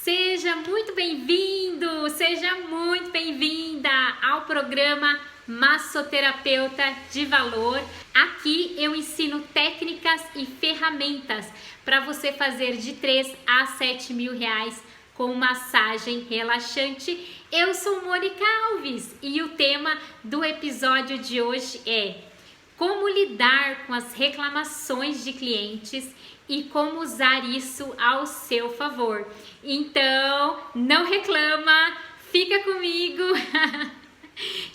Seja muito bem-vindo, seja muito bem-vinda ao programa Massoterapeuta de Valor. Aqui eu ensino técnicas e ferramentas para você fazer de 3 a 7 mil reais com massagem relaxante. Eu sou Mônica Alves e o tema do episódio de hoje é como lidar com as reclamações de clientes e como usar isso ao seu favor. Então, não reclama, fica comigo,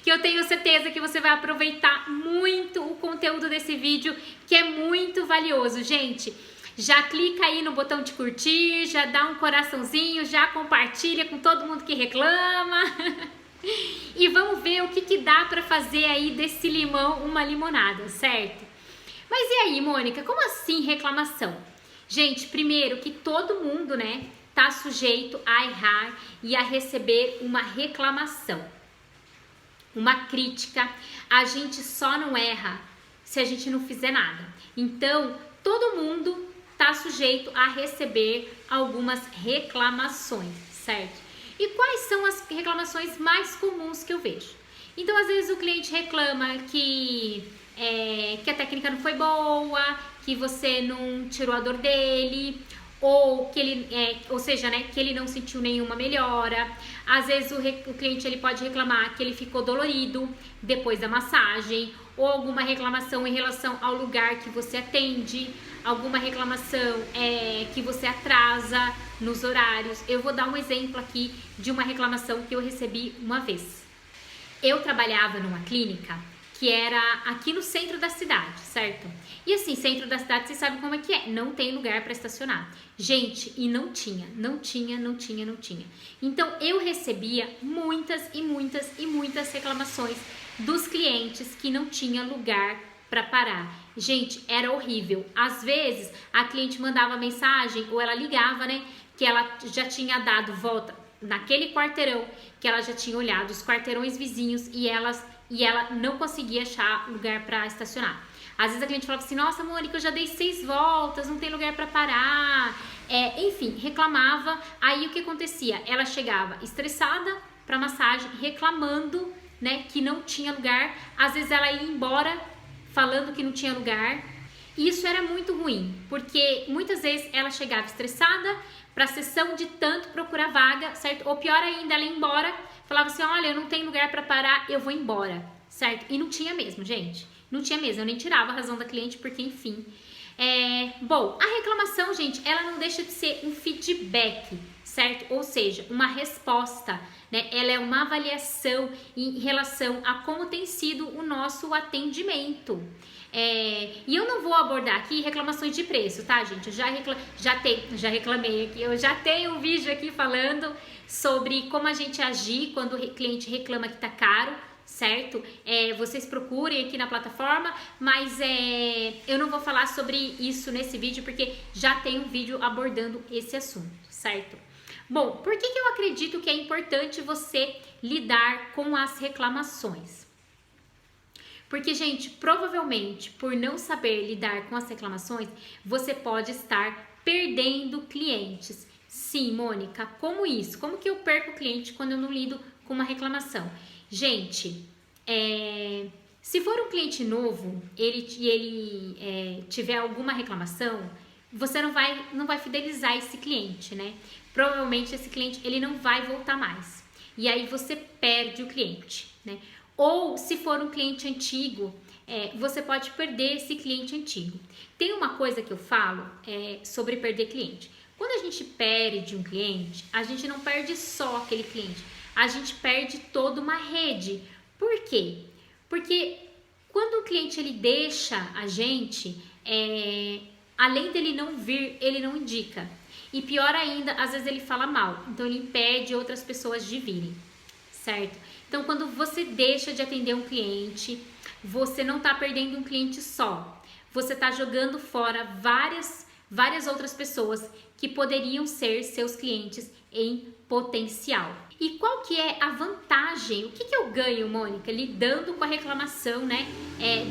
que eu tenho certeza que você vai aproveitar muito o conteúdo desse vídeo, que é muito valioso. Gente, já clica aí no botão de curtir, já dá um coraçãozinho, já compartilha com todo mundo que reclama. E vamos ver o que dá para fazer aí desse limão uma limonada, certo? Mas e aí, Mônica, como assim reclamação? Gente, primeiro que todo mundo, tá sujeito a errar e a receber uma reclamação, uma crítica. A gente só não erra se a gente não fizer nada. Então, todo mundo tá sujeito a receber algumas reclamações, certo? E quais são as reclamações mais comuns que eu vejo? Então, às vezes o cliente reclama que a técnica não foi boa, que você não tirou a dor dele, ou que ele, que ele não sentiu nenhuma melhora. Às vezes o cliente ele pode reclamar que ele ficou dolorido depois da massagem, ou alguma reclamação em relação ao lugar que você atende, alguma reclamação que você atrasa nos horários. Eu vou dar um exemplo aqui de uma reclamação que eu recebi uma vez. Eu trabalhava numa clínica que era aqui no centro da cidade, certo? E assim, centro da cidade, vocês sabem como é que é, não tem lugar para estacionar. Gente, e não tinha. Então, eu recebia muitas reclamações dos clientes que não tinha lugar para parar. Gente, era horrível. Às vezes, a cliente mandava mensagem ou ela ligava, que ela já tinha dado volta naquele quarteirão, que ela já tinha olhado os quarteirões vizinhos e ela não conseguia achar lugar para estacionar. Às vezes a cliente falava assim, nossa, Mônica, eu já dei 6 voltas, não tem lugar para parar. Enfim, reclamava. Aí o que acontecia? Ela chegava estressada para massagem, reclamando, que não tinha lugar. Às vezes ela ia embora falando que não tinha lugar. E isso era muito ruim, porque muitas vezes ela chegava estressada para a sessão de tanto procurar vaga, certo? Ou pior ainda, ela ia embora, falava assim, olha, eu não tenho lugar para parar, eu vou embora, certo? E não tinha mesmo, gente. Não tinha mesmo, eu nem tirava a razão da cliente, porque enfim. Bom, a reclamação, gente, ela não deixa de ser um feedback, certo? Ou seja, uma resposta, Ela é uma avaliação em relação a como tem sido o nosso atendimento. E eu não vou abordar aqui reclamações de preço, tá, gente? Eu já reclamei aqui, eu já tenho um vídeo aqui falando sobre como a gente agir quando o cliente reclama que tá caro, certo? Vocês procurem aqui na plataforma, mas eu não vou falar sobre isso nesse vídeo porque já tem um vídeo abordando esse assunto, certo? Bom, por que eu acredito que é importante você lidar com as reclamações? Porque, gente, provavelmente, por não saber lidar com as reclamações, você pode estar perdendo clientes. Sim, Mônica, como isso? Como que eu perco cliente quando eu não lido com uma reclamação? Gente, se for um cliente novo, ele tiver alguma reclamação, você não vai fidelizar esse cliente, Provavelmente esse cliente ele não vai voltar mais. E aí você perde o cliente, Ou se for um cliente antigo, você pode perder esse cliente antigo. Tem uma coisa que eu falo sobre perder cliente. Quando a gente perde um cliente, a gente não perde só aquele cliente. A gente perde toda uma rede. Por quê? Porque quando o cliente ele deixa a gente, além dele não vir, ele não indica. E pior ainda, às vezes ele fala mal. Então ele impede outras pessoas de virem, certo? Então quando você deixa de atender um cliente, você não está perdendo um cliente só. Você está jogando fora várias outras pessoas que poderiam ser seus clientes em potencial. E qual que é a vantagem? O que eu ganho, Mônica, lidando com a reclamação,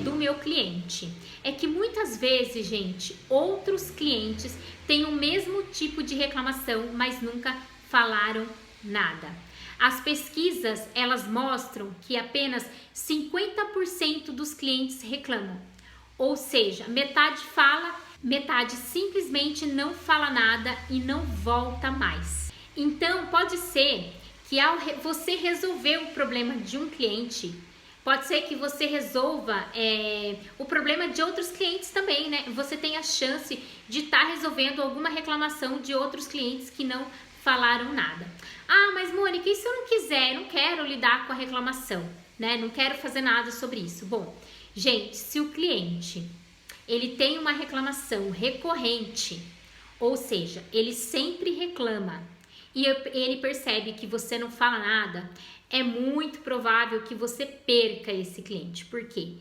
do meu cliente? É que muitas vezes, gente, outros clientes têm o mesmo tipo de reclamação, mas nunca falaram nada. As pesquisas, elas mostram que apenas 50% dos clientes reclamam. Ou seja, metade fala, metade simplesmente não fala nada e não volta mais. Então, pode ser que ao você resolver o problema de um cliente, pode ser que você resolva o problema de outros clientes também, né? Você tem a chance de estar resolvendo alguma reclamação de outros clientes que não falaram nada. Ah, mas Mônica, e se eu não quiser, eu não quero lidar com a reclamação, né? Não quero fazer nada sobre isso. Bom, gente, se o cliente ele tem uma reclamação recorrente, ou seja, ele sempre reclama e ele percebe que você não fala nada, é muito provável que você perca esse cliente. Por quê?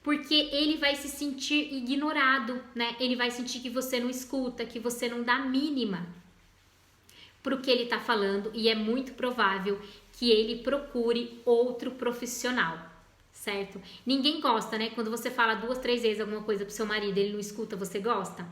Porque ele vai se sentir ignorado, né? Ele vai sentir que você não escuta, que você não dá a mínima para o que ele está falando, e é muito provável que ele procure outro profissional, certo? Ninguém gosta, né? Quando você fala 2, 3 vezes alguma coisa pro seu marido, ele não escuta, você gosta?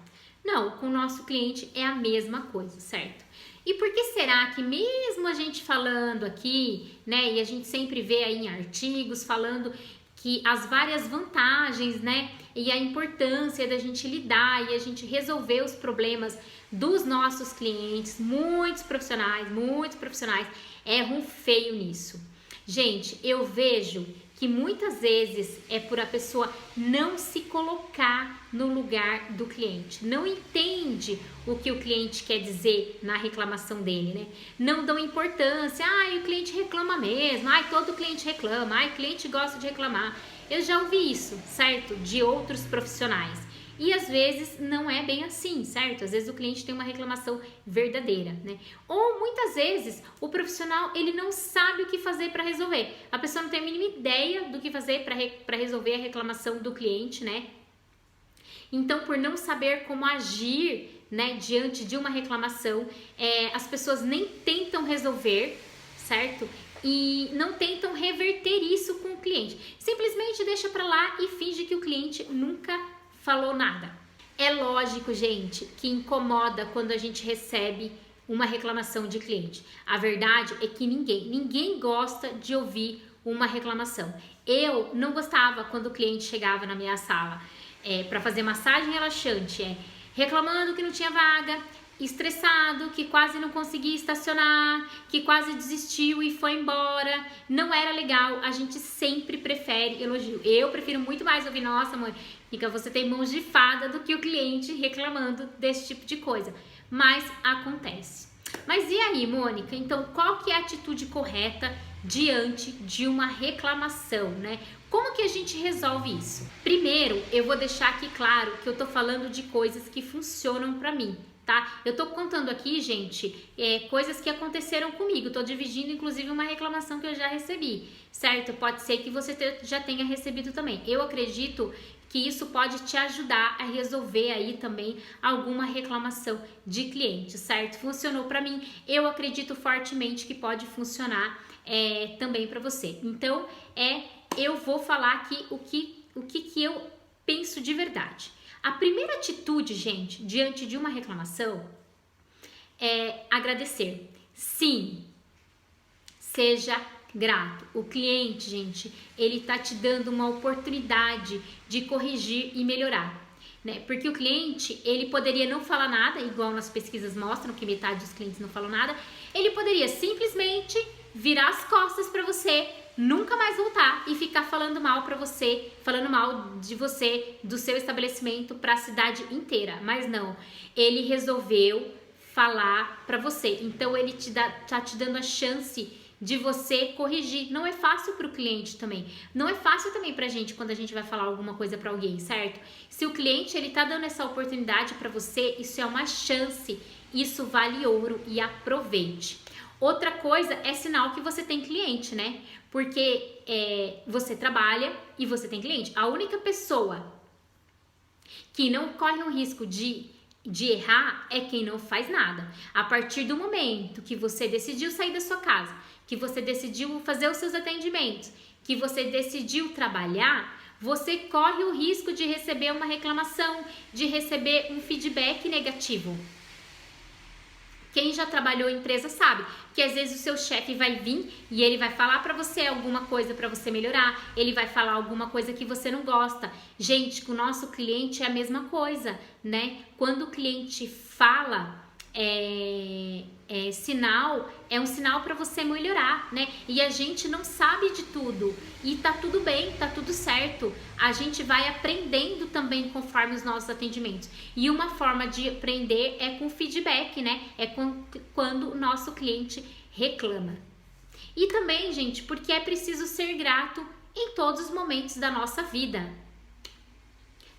Não, com o nosso cliente é a mesma coisa, certo? E por que será que mesmo a gente falando aqui, né, e a gente sempre vê aí em artigos falando que as várias vantagens, né, e a importância da gente lidar e a gente resolver os problemas dos nossos clientes, muitos profissionais erram feio nisso. Gente, eu vejo que muitas vezes é por a pessoa não se colocar no lugar do cliente, não entende o que o cliente quer dizer na reclamação dele, né? Não dão importância, o cliente reclama mesmo, todo cliente reclama, o cliente gosta de reclamar. Eu já ouvi isso, certo? De outros profissionais. E às vezes não é bem assim, certo? Às vezes o cliente tem uma reclamação verdadeira, né? Ou muitas vezes o profissional ele não sabe o que fazer para resolver. A pessoa não tem a mínima ideia do que fazer para resolver a reclamação do cliente, né? Então, por não saber como agir, né, diante de uma reclamação, as pessoas nem tentam resolver, certo? E não tentam reverter isso com o cliente. Simplesmente deixa para lá e finge que o cliente nunca falou nada. É lógico, gente, que incomoda quando a gente recebe uma reclamação de cliente. A verdade é que ninguém gosta de ouvir uma reclamação. Eu não gostava quando o cliente chegava na minha sala para fazer massagem relaxante, reclamando que não tinha vaga, estressado, que quase não conseguia estacionar, que quase desistiu e foi embora. Não era legal. A gente sempre prefere elogio. Eu prefiro muito mais ouvir, nossa, Mônica, você tem mãos de fada, do que o cliente reclamando desse tipo de coisa. Mas acontece. Mas e aí, Mônica? Então, qual que é a atitude correta diante de uma reclamação, né? Como que a gente resolve isso? Primeiro, eu vou deixar aqui claro que eu tô falando de coisas que funcionam pra mim, tá? Eu tô contando aqui, gente, coisas que aconteceram comigo. Tô dividindo, inclusive, uma reclamação que eu já recebi, certo? Pode ser que você já tenha recebido também. Eu acredito que isso pode te ajudar a resolver aí também alguma reclamação de cliente, certo? Funcionou pra mim, eu acredito fortemente que pode funcionar também pra você. Então, eu vou falar aqui o que eu penso de verdade. A primeira atitude, gente, diante de uma reclamação é agradecer. Sim, seja grato. O cliente, gente, ele tá te dando uma oportunidade de corrigir e melhorar, né? Porque o cliente, ele poderia não falar nada, igual nas pesquisas mostram que metade dos clientes não falam nada. Ele poderia simplesmente virar as costas para você, nunca mais voltar e ficar falando mal para você, falando mal de você, do seu estabelecimento para a cidade inteira. Mas não, ele resolveu falar para você. Então ele tá te dando a chance de você corrigir. Não é fácil para o cliente também. Não é fácil também pra gente quando a gente vai falar alguma coisa para alguém, certo? Se o cliente ele tá dando essa oportunidade para você, isso é uma chance. Isso vale ouro e aproveite. Outra coisa é sinal que você tem cliente, né? Porque você trabalha e você tem cliente. A única pessoa que não corre o risco de errar é quem não faz nada. A partir do momento que você decidiu sair da sua casa, que você decidiu fazer os seus atendimentos, que você decidiu trabalhar, você corre o risco de receber uma reclamação, de receber um feedback negativo. Quem já trabalhou em empresa sabe que às vezes o seu chefe vai vir e ele vai falar pra você alguma coisa pra você melhorar, ele vai falar alguma coisa que você não gosta. Gente, com o nosso cliente é a mesma coisa, né? Quando o cliente fala, é um sinal para você melhorar, né? E a gente não sabe de tudo e tá tudo bem, tá tudo certo. A gente vai aprendendo também conforme os nossos atendimentos. E uma forma de aprender é com feedback, né? É quando o nosso cliente reclama. E também, gente, porque é preciso ser grato em todos os momentos da nossa vida.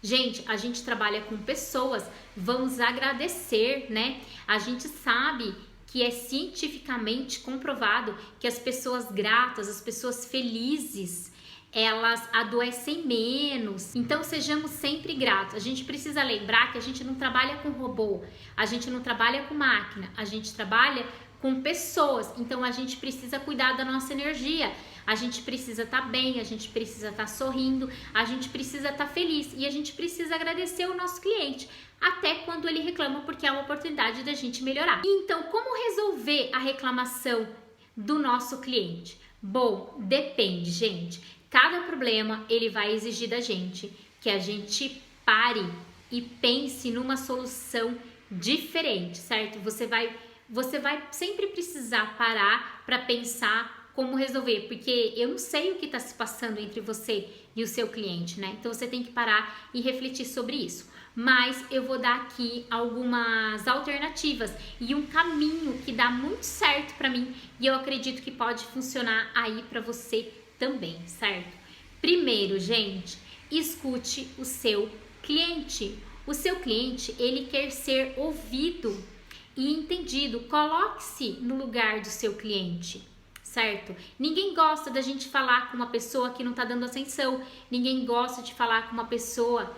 Gente, a gente trabalha com pessoas, vamos agradecer, né? A gente sabe que é cientificamente comprovado que as pessoas gratas, as pessoas felizes, elas adoecem menos. Então, sejamos sempre gratos. A gente precisa lembrar que a gente não trabalha com robô, a gente não trabalha com máquina, a gente trabalha com pessoas. Então, a gente precisa cuidar da nossa energia. A gente precisa estar bem, a gente precisa estar sorrindo, a gente precisa estar feliz e a gente precisa agradecer o nosso cliente, até quando ele reclama, porque é uma oportunidade da gente melhorar. Então, como resolver a reclamação do nosso cliente? Bom, depende, gente. Cada problema, ele vai exigir da gente que a gente pare e pense numa solução diferente, certo? Você vai sempre precisar parar para pensar como resolver, porque eu não sei o que está se passando entre você e o seu cliente, né? Então você tem que parar e refletir sobre isso. Mas eu vou dar aqui algumas alternativas e um caminho que dá muito certo para mim e eu acredito que pode funcionar aí para você também, certo? Primeiro, gente, escute o seu cliente. O seu cliente, ele quer ser ouvido e entendido. Coloque-se no lugar do seu cliente, certo? Ninguém gosta da gente falar com uma pessoa que não tá dando atenção, ninguém gosta de falar com uma pessoa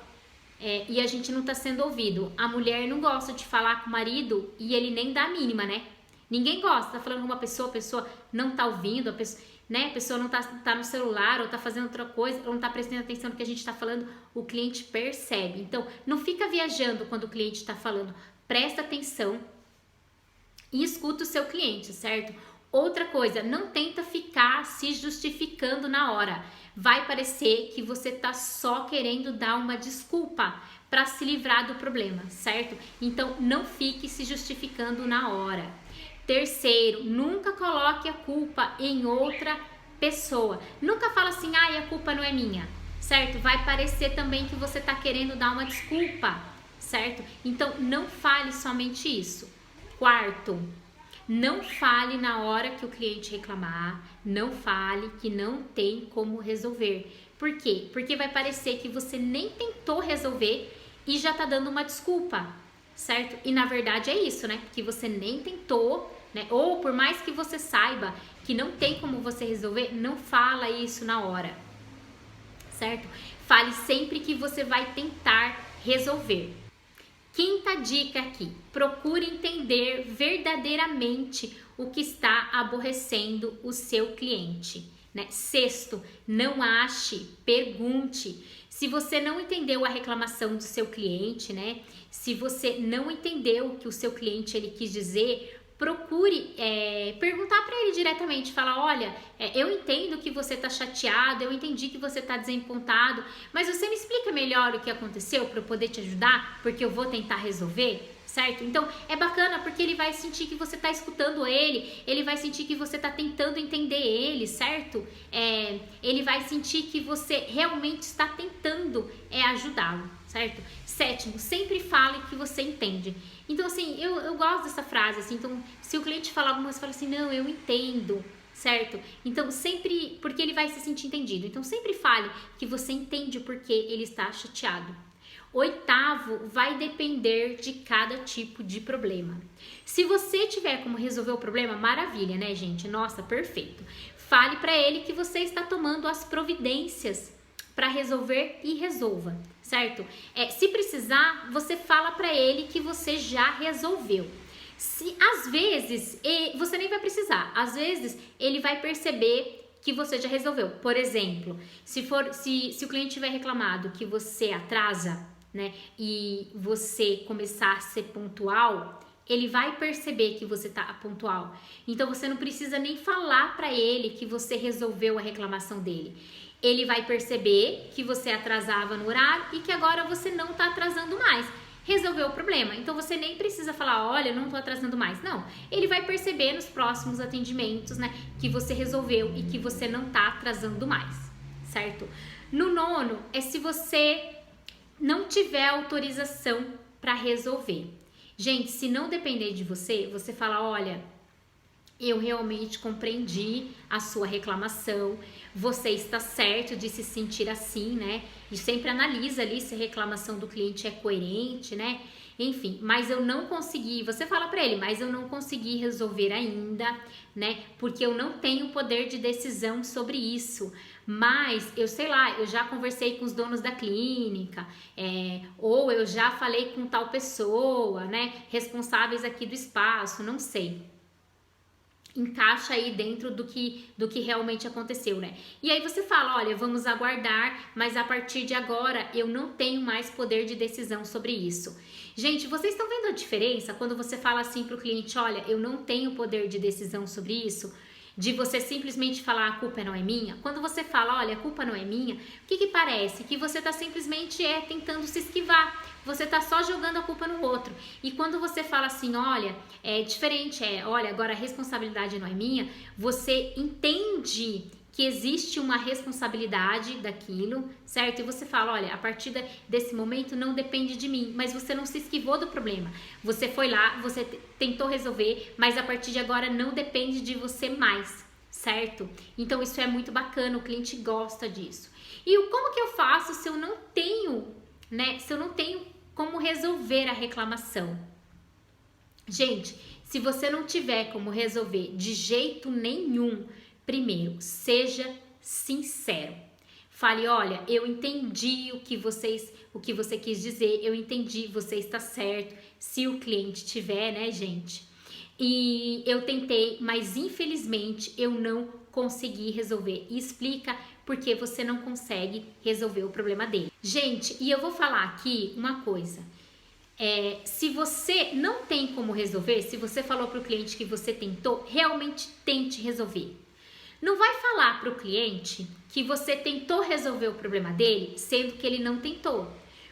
e a gente não tá sendo ouvido. A mulher não gosta de falar com o marido e ele nem dá a mínima, né? Ninguém gosta, tá falando com uma pessoa, a pessoa não tá ouvindo, a pessoa não tá no celular ou tá fazendo outra coisa, ou não tá prestando atenção no que a gente tá falando, o cliente percebe. Então, não fica viajando quando o cliente tá falando, presta atenção e escuta o seu cliente, certo? Outra coisa, não tenta ficar se justificando na hora. Vai parecer que você tá só querendo dar uma desculpa para se livrar do problema, certo? Então, não fique se justificando na hora. Terceiro, nunca coloque a culpa em outra pessoa. Nunca fala assim, a culpa não é minha, certo? Vai parecer também que você tá querendo dar uma desculpa, certo? Então, não fale somente isso. Quarto, não fale na hora que o cliente reclamar, não fale que não tem como resolver. Por quê? Porque vai parecer que você nem tentou resolver e já tá dando uma desculpa, certo? E na verdade é isso, né? Que você nem tentou, né? Ou por mais que você saiba que não tem como você resolver, não fala isso na hora, certo? Fale sempre que você vai tentar resolver. Quinta dica aqui, procure entender verdadeiramente o que está aborrecendo o seu cliente, né? Sexto, não ache, pergunte. Se você não entendeu a reclamação do seu cliente, né? Se você não entendeu o que o seu cliente ele quis dizer, procure perguntar para ele diretamente, falar, olha, eu entendo que você tá chateado, eu entendi que você tá desapontado, mas você me explica melhor o que aconteceu para eu poder te ajudar, porque eu vou tentar resolver, certo? Então, é bacana porque ele vai sentir que você tá escutando ele vai sentir que você tá tentando entender ele, certo? Ele vai sentir que você realmente está tentando ajudá-lo, certo? Sétimo, sempre fale que você entende. Então, assim, eu gosto dessa frase, assim, então, se o cliente falar alguma coisa, fala assim, não, eu entendo, certo? Então, sempre, porque ele vai se sentir entendido. Então, sempre fale que você entende porque ele está chateado. Oitavo, vai depender de cada tipo de problema. Se você tiver como resolver o problema, maravilha, né, gente? Nossa, perfeito. Fale para ele que você está tomando as providências para resolver e resolva, certo? Se precisar, você fala para ele que você já resolveu. Se às vezes você nem vai precisar, às vezes ele vai perceber que você já resolveu. Por exemplo, se o cliente tiver reclamado que você atrasa, né, e você começar a ser pontual, ele vai perceber que você tá pontual. Então você não precisa nem falar para ele que você resolveu a reclamação dele. Ele vai perceber que você atrasava no horário e que agora você não tá atrasando mais. Resolveu o problema. Então você nem precisa falar, olha, não tô atrasando mais. Não, ele vai perceber nos próximos atendimentos, né, que você resolveu e que você não tá atrasando mais, certo? No 9º é se você não tiver autorização para resolver. Gente, se não depender de você, você fala, olha, eu realmente compreendi a sua reclamação, você está certo de se sentir assim, né? E sempre analisa ali se a reclamação do cliente é coerente, né? Enfim, mas eu não consegui, você fala para ele, mas eu não consegui resolver ainda, né? Porque eu não tenho poder de decisão sobre isso. Mas eu sei lá, eu já conversei com os donos da clínica, ou eu já falei com tal pessoa, né? Responsáveis aqui do espaço, não sei. Encaixa aí dentro do que realmente aconteceu, né? E aí você fala, olha, vamos aguardar, mas a partir de agora eu não tenho mais poder de decisão sobre isso. Gente, vocês estão vendo a diferença quando você fala assim para o cliente, olha, eu não tenho poder de decisão sobre isso? De você simplesmente falar, a culpa não é minha? Quando você fala, olha, a culpa não é minha, o que parece? Que você está simplesmente tentando se esquivar. Você está só jogando a culpa no outro. E quando você fala assim, olha, é diferente, olha, agora a responsabilidade não é minha, você entende que existe uma responsabilidade daquilo, certo? E você fala, olha, a partir desse momento não depende de mim, mas você não se esquivou do problema. Você foi lá, você tentou resolver, mas a partir de agora não depende de você mais, certo? Então isso é muito bacana, o cliente gosta disso. E como que eu faço se eu não tenho, né? Se eu não tenho como resolver a reclamação? Gente, se você não tiver como resolver de jeito nenhum, primeiro, seja sincero. Fale, olha, eu entendi o que você quis dizer, eu entendi, você está certo, se o cliente tiver, né, gente? E eu tentei, mas infelizmente eu não consegui resolver. E explica por que você não consegue resolver o problema dele. Gente, e eu vou falar aqui uma coisa. Se você não tem como resolver, se você falou para o cliente que você tentou, realmente tente resolver. Não vai falar para o cliente que você tentou resolver o problema dele, sendo que ele não tentou.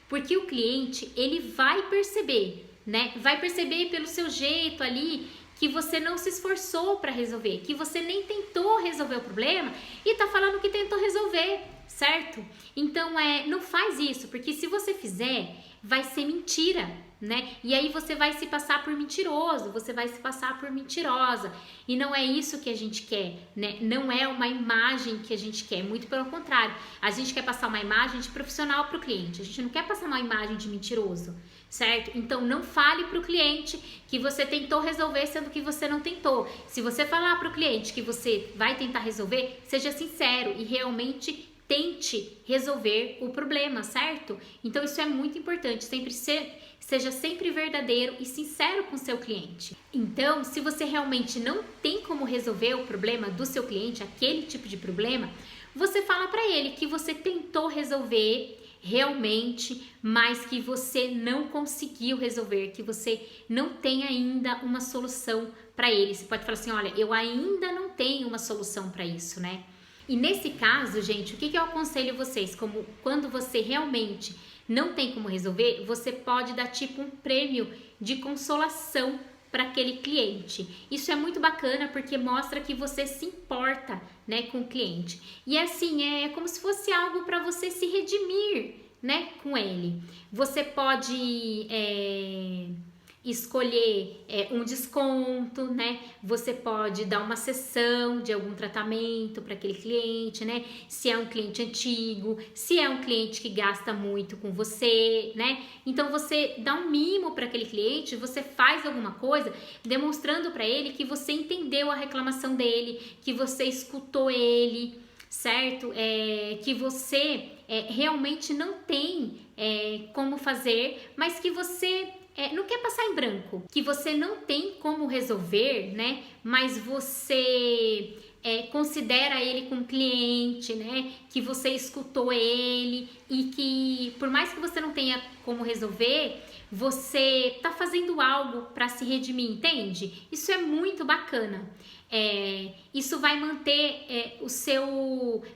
Porque o cliente, ele vai perceber, né? Vai perceber pelo seu jeito ali que você não se esforçou para resolver, que você nem tentou resolver o problema e tá falando que tentou resolver, certo? Então, não faz isso, porque se você fizer, vai ser mentira, né? E aí você vai se passar por mentiroso, você vai se passar por mentirosa. E não é isso que a gente quer, né? Não é uma imagem que a gente quer, muito pelo contrário. A gente quer passar uma imagem de profissional para o cliente, a gente não quer passar uma imagem de mentiroso, certo? Então não fale para o cliente que você tentou resolver, sendo que você não tentou. Se você falar para o cliente que você vai tentar resolver, seja sincero e realmente tente resolver o problema, certo? Então isso é muito importante, seja sempre verdadeiro e sincero com o seu cliente. Então, se você realmente não tem como resolver o problema do seu cliente, aquele tipo de problema, você fala para ele que você tentou resolver realmente, mas que você não conseguiu resolver, que você não tem ainda uma solução para ele. Você pode falar assim, olha, eu ainda não tenho uma solução para isso, né? E nesse caso, gente, o que eu aconselho vocês? Como quando você realmente não tem como resolver, você pode dar tipo um prêmio de consolação para aquele cliente. Isso é muito bacana porque mostra que você se importa, né, com o cliente. E assim, é como se fosse algo para você se redimir, né, com ele. Você pode escolher um desconto, né? Você pode dar uma sessão de algum tratamento para aquele cliente, né? Se é um cliente antigo, se é um cliente que gasta muito com você, né? Então você dá um mimo para aquele cliente, você faz alguma coisa demonstrando para ele que você entendeu a reclamação dele, que você escutou ele, certo? Que você realmente não tem como fazer, mas que você não quer passar em branco, que você não tem como resolver, né? Mas você considera ele como cliente, né? Que você escutou ele e que por mais que você não tenha como resolver, você tá fazendo algo para se redimir, entende? Isso é muito bacana. Isso vai manter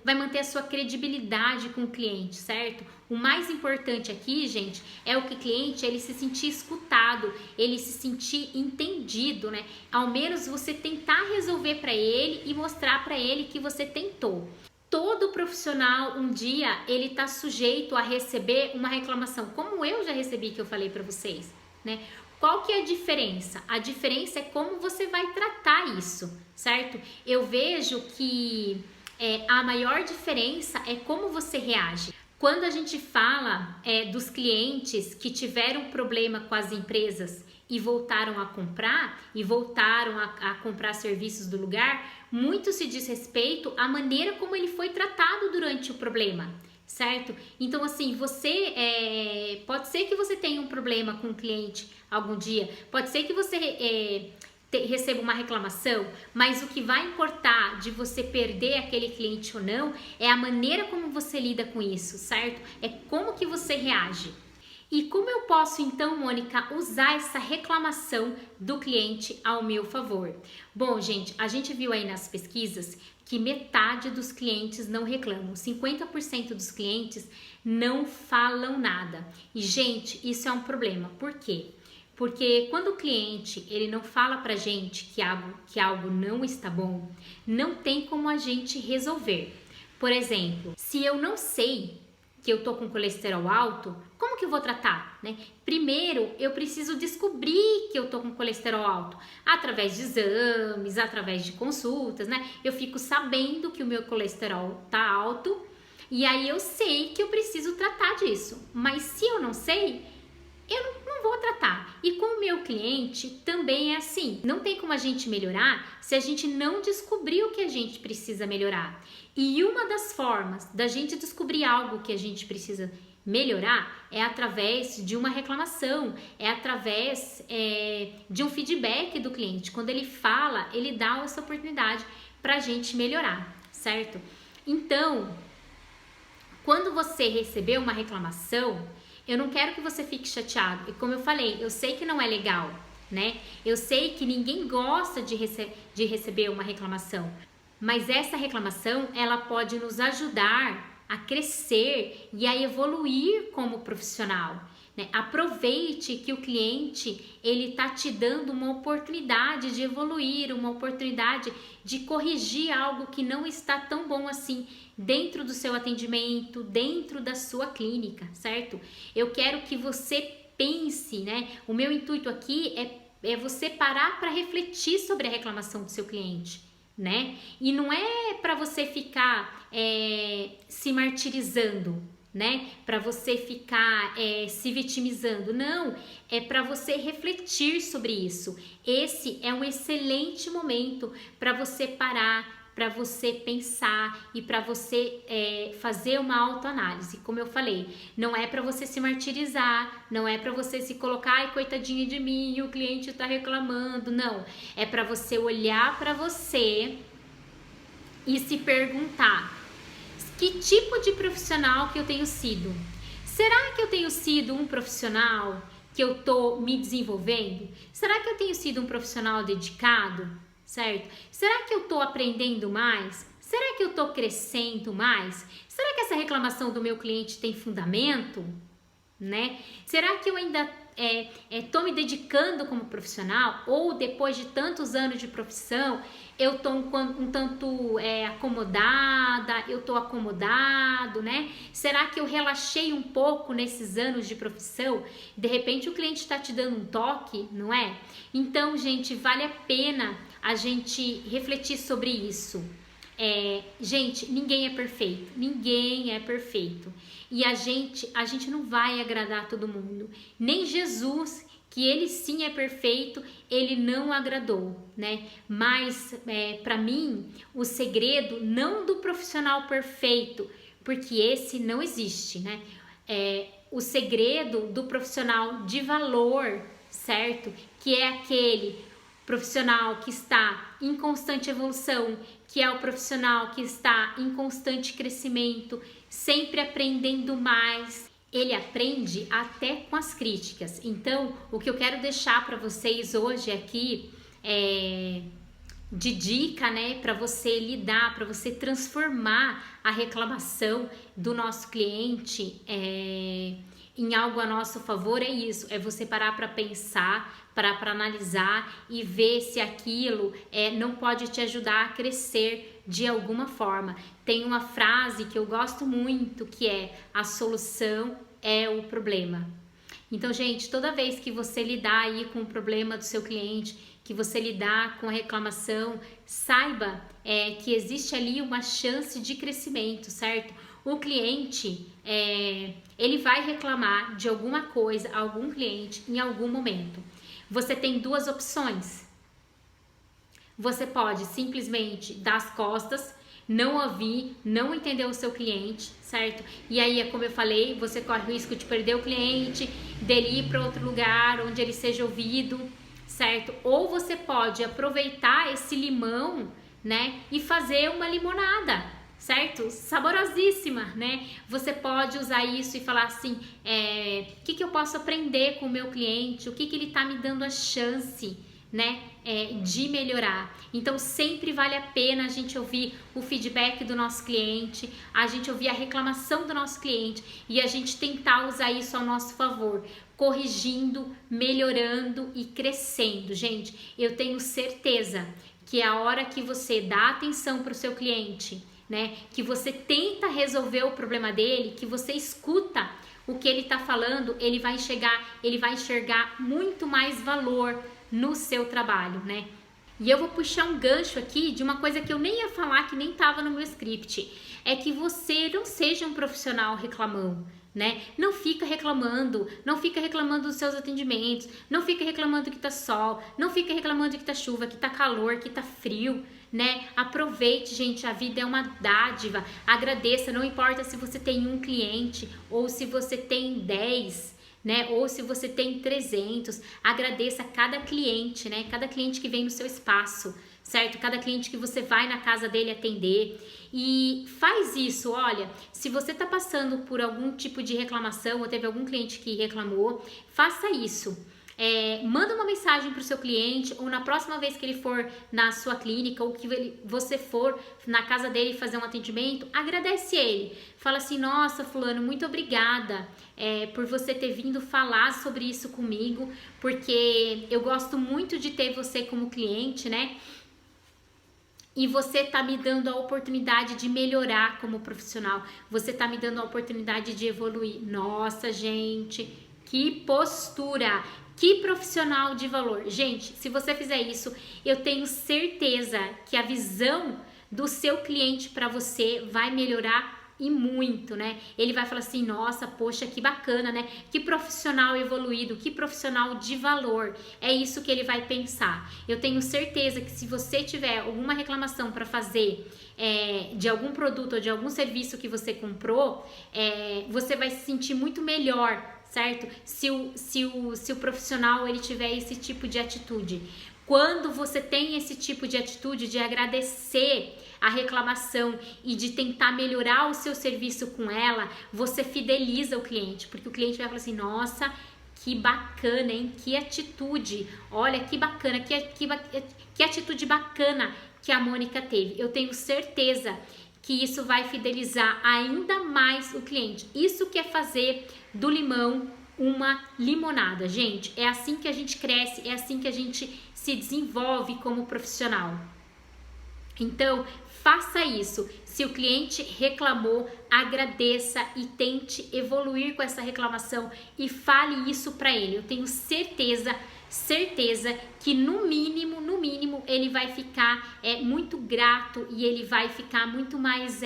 vai manter a sua credibilidade com o cliente, certo? O mais importante aqui, gente, é o que o cliente ele se sentir escutado, ele se sentir entendido, né? Ao menos você tentar resolver para ele e mostrar para ele que você tentou. Todo profissional um dia ele tá sujeito a receber uma reclamação, como eu já recebi, que eu falei para vocês, né? Qual que é a diferença? A diferença é como você vai tratar isso, certo? Eu vejo que a maior diferença é como você reage. Quando a gente fala dos clientes que tiveram problema com as empresas e voltaram a comprar a comprar serviços do lugar, muito se diz respeito à maneira como ele foi tratado durante o problema, certo? Então assim, você pode ser que você tenha um problema com o cliente algum dia, pode ser que você receba uma reclamação, mas o que vai importar de você perder aquele cliente ou não é a maneira como você lida com isso, certo? É como que você reage. E como eu posso então, Mônica, usar essa reclamação do cliente ao meu favor? Bom, gente, a gente viu aí nas pesquisas que metade dos clientes não reclamam, 50% dos clientes não falam nada. E, gente, isso é um problema. Por quê? Porque quando o cliente ele não fala pra gente que algo não está bom, não tem como a gente resolver. Por exemplo, se eu não sei que eu tô com colesterol alto, como que eu vou tratar, né? Primeiro, eu preciso descobrir que eu tô com colesterol alto, através de exames, através de consultas, né? Eu fico sabendo que o meu colesterol tá alto e aí eu sei que eu preciso tratar disso. Mas se eu não sei, eu não vou tratar. E com o meu cliente também é assim. Não tem como a gente melhorar se a gente não descobrir o que a gente precisa melhorar. E uma das formas da gente descobrir algo que a gente precisa melhorar é através de uma reclamação, é através de um feedback do cliente. Quando ele fala, ele dá essa oportunidade para a gente melhorar, certo? Então, quando você receber uma reclamação, eu não quero que você fique chateado. E como eu falei, eu sei que não é legal, né? Eu sei que ninguém gosta de receber uma reclamação. Mas essa reclamação, ela pode nos ajudar a crescer e a evoluir como profissional, né? Aproveite que o cliente, ele tá te dando uma oportunidade de evoluir, uma oportunidade de corrigir algo que não está tão bom assim dentro do seu atendimento, dentro da sua clínica, certo? Eu quero que você pense, né? O meu intuito aqui é você parar para refletir sobre a reclamação do seu cliente, né? E não é para você ficar se martirizando, né? Para você ficar se vitimizando, não. É para você refletir sobre isso. Esse é um excelente momento para você parar, para você pensar e para você fazer uma autoanálise. Como eu falei, não é para você se martirizar, não é para você se colocar, ai, coitadinha de mim, o cliente tá reclamando, não. É para você olhar para você e se perguntar: que tipo de profissional que eu tenho sido? Será que eu tenho sido um profissional que eu tô me desenvolvendo? Será que eu tenho sido um profissional dedicado? Certo? Será que eu tô aprendendo mais? Será que eu tô crescendo mais? Será que essa reclamação do meu cliente tem fundamento? Né? Será que eu ainda tô me dedicando como profissional? Ou depois de tantos anos de profissão, eu tô um tanto acomodada, eu tô acomodado, né? Será que eu relaxei um pouco nesses anos de profissão? De repente o cliente está te dando um toque, não é? Então, gente, vale a pena a gente refletir sobre isso. Gente, ninguém é perfeito. E a gente não vai agradar todo mundo. Nem Jesus, que ele sim é perfeito, ele não agradou, né? Mas para mim, o segredo não do profissional perfeito, porque esse não existe, né? O segredo do profissional de valor, certo? Que é aquele Profissional que está em constante evolução, que é o profissional que está em constante crescimento, sempre aprendendo mais. Ele aprende até com as críticas. Então, o que eu quero deixar para vocês hoje aqui de dica, né, para você lidar, para você transformar a reclamação do nosso cliente em algo a nosso favor, é isso, é você parar para pensar, parar para analisar e ver se aquilo não pode te ajudar a crescer de alguma forma. Tem uma frase que eu gosto muito que é: a solução é o problema. Então, gente, toda vez que você lidar aí com o problema do seu cliente, que você lidar com a reclamação, saiba que existe ali uma chance de crescimento, certo? O cliente, ele vai reclamar de alguma coisa, algum cliente, em algum momento. Você tem duas opções. Você pode simplesmente dar as costas, não ouvir, não entender o seu cliente, certo? E aí, como eu falei, você corre o risco de perder o cliente, dele ir para outro lugar onde ele seja ouvido, certo? Ou você pode aproveitar esse limão, né, e fazer uma limonada, certo? Saborosíssima, né? Você pode usar isso e falar assim, o que eu posso aprender com o meu cliente, o que ele tá me dando a chance, né, de melhorar. Então sempre vale a pena a gente ouvir o feedback do nosso cliente, a gente ouvir a reclamação do nosso cliente e a gente tentar usar isso ao nosso favor, corrigindo, melhorando e crescendo. Gente, eu tenho certeza que a hora que você dá atenção para o seu cliente, né, que você tenta resolver o problema dele, que você escuta o que ele está falando, ele vai enxergar muito mais valor no seu trabalho, né? E eu vou puxar um gancho aqui de uma coisa que eu nem ia falar, que nem estava no meu script, é que você não seja um profissional reclamão, né? Não fica reclamando dos seus atendimentos, não fica reclamando que tá sol, não fica reclamando que tá chuva, que tá calor, que tá frio, né? Aproveite, gente, a vida é uma dádiva, agradeça, não importa se você tem um cliente ou se você tem 10, né? Ou se você tem 300, agradeça cada cliente, né? Cada cliente que vem no seu espaço, certo? Cada cliente que você vai na casa dele atender. E faz isso, olha, se você tá passando por algum tipo de reclamação ou teve algum cliente que reclamou, faça isso. Manda uma mensagem para o seu cliente, ou na próxima vez que ele for na sua clínica ou que você for na casa dele fazer um atendimento, agradece ele. Fala assim: nossa, fulano, muito obrigada por você ter vindo falar sobre isso comigo, porque eu gosto muito de ter você como cliente, né? E você tá me dando a oportunidade de melhorar como profissional, você tá me dando a oportunidade de evoluir. Nossa, gente, que postura! Que profissional de valor. Gente, se você fizer isso, eu tenho certeza que a visão do seu cliente para você vai melhorar e muito, né? Ele vai falar assim: nossa, poxa, que bacana, né? Que profissional evoluído, que profissional de valor. É isso que ele vai pensar. Eu tenho certeza que se você tiver alguma reclamação para fazer de algum produto ou de algum serviço que você comprou, você vai se sentir muito melhor, certo? Se o profissional ele tiver esse tipo de atitude. Quando você tem esse tipo de atitude de agradecer a reclamação e de tentar melhorar o seu serviço com ela, você fideliza o cliente, porque o cliente vai falar assim: nossa, que bacana, hein? Que atitude, olha que bacana, que atitude bacana que a Mônica teve. Eu tenho certeza que isso vai fidelizar ainda mais o cliente. Isso que é fazer do limão uma limonada, gente. É assim que a gente cresce, é assim que a gente se desenvolve como profissional. Então, faça isso. Se o cliente reclamou, agradeça e tente evoluir com essa reclamação e fale isso para ele. Eu tenho certeza que no mínimo ele vai ficar muito grato e ele vai ficar muito mais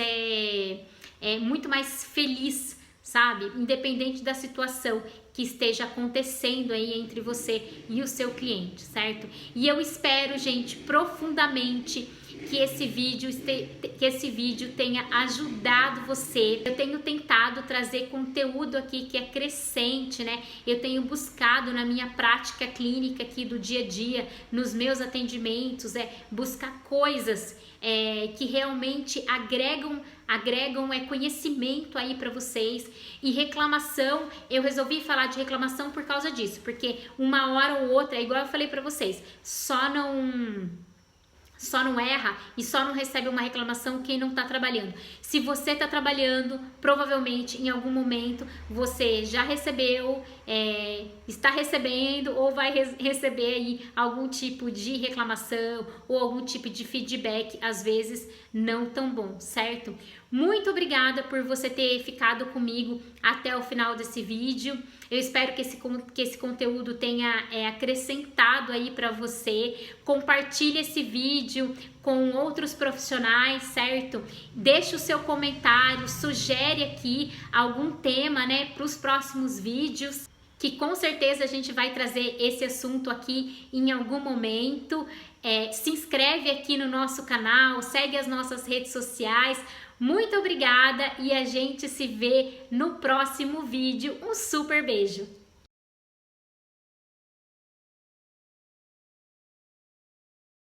feliz, sabe? Independente da situação que esteja acontecendo aí entre você e o seu cliente, certo? E eu espero, gente, profundamente que esse vídeo tenha ajudado você. Eu tenho tentado trazer conteúdo aqui que é crescente, né? Eu tenho buscado na minha prática clínica aqui do dia a dia, nos meus atendimentos, buscar coisas que realmente agregam conhecimento aí para vocês. E reclamação, eu resolvi falar de reclamação por causa disso, porque uma hora ou outra, igual eu falei para vocês, só não erra e só não recebe uma reclamação quem não está trabalhando. Se você está trabalhando, provavelmente em algum momento você já recebeu, está recebendo ou vai receber aí algum tipo de reclamação ou algum tipo de feedback, às vezes não tão bom, certo? Muito obrigada por você ter ficado comigo até o final desse vídeo. Eu espero que esse conteúdo tenha acrescentado aí para você. Compartilhe esse vídeo com outros profissionais, certo? Deixe o seu comentário, sugere aqui algum tema, né, para os próximos vídeos, que com certeza a gente vai trazer esse assunto aqui em algum momento. Se inscreve aqui no nosso canal, segue as nossas redes sociais. Muito obrigada e a gente se vê no próximo vídeo. Um super beijo!